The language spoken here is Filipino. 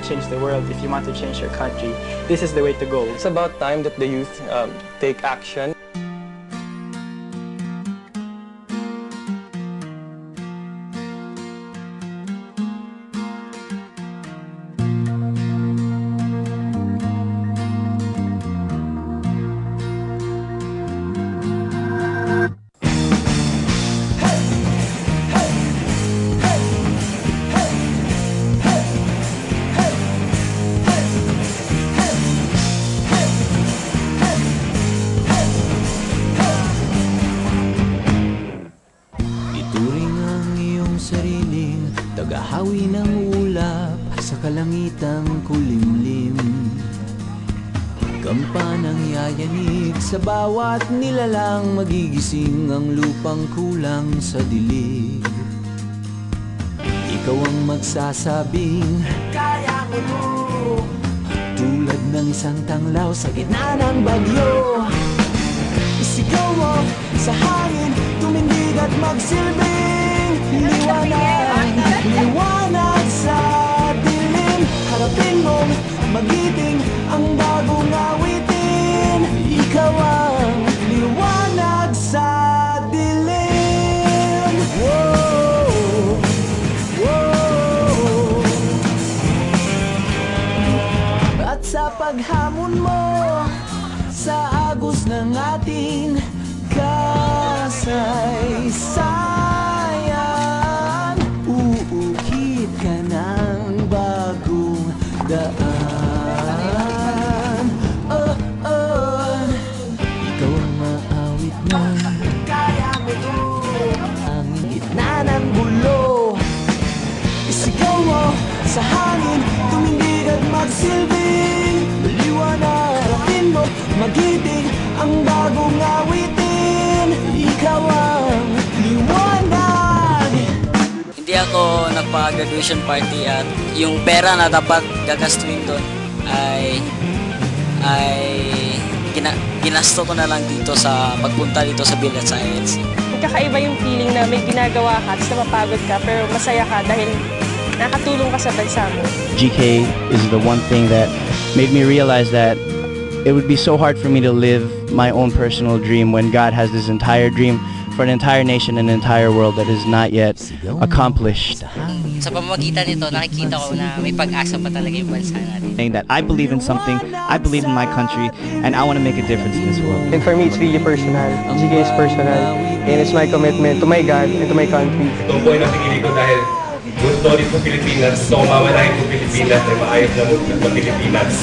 change the world, if you want to change your country, this is the way to go. It's about time that the youth take action. Sariling tagahawi ng ulap sa kalangitang kulimlim. Kampanang yayanig sa bawat nilalang, magigising ang lupang kulang sa dilig. Ikaw ang magsasabing kaya mo to, tulad ng isang tanglaw sa gitna ng bagyo. Isigaw mo sa hangin, tumindig at magsilbing liwanag, liwanag sa dilim. Harapin mong magiting ang bagong awitin. Ikaw ang liwanag sa dilim. Whoa, whoa. At sa paghamon mo sa agos ng ating kasaysayan, uukit ka ng bagong daan. Oh, oh. Ikaw ang maawit na kaya mo to, ang gitna ng gulo. Isigaw mo sa hangin, tumindig at magsilbing liwanag. Harapin mo magiting ang bagong awitin. Ikaw ang liwanag. Hindi ako nagpa-graduation party at yung pera na dapat gagastuin doon ay ginasto ko na lang dito sa pagpunta dito sa Build at Science. Kakaiba yung feeling na may ginagawa ka at napapagod ka pero masaya ka dahil nakatulong ka sa bansa mo. GK is the one thing that made me realize that it would be so hard for me to live my own personal dream when God has this entire dream for an entire nation and an entire world that is not yet accomplished. Sa pamamagitan nito, nakikita ko na may pag-asa pa talaga yung bansa natin. Saying that I believe in something, I believe in my country, and I want to make a difference in this world. And for me, it's really personal. GK is personal, and it's my commitment to my God and to my country. Ito po ay napili ko dahil gusto rin sa Pilipinas, gusto ko mamalahin sa Pilipinas ay maayos na Pilipinas.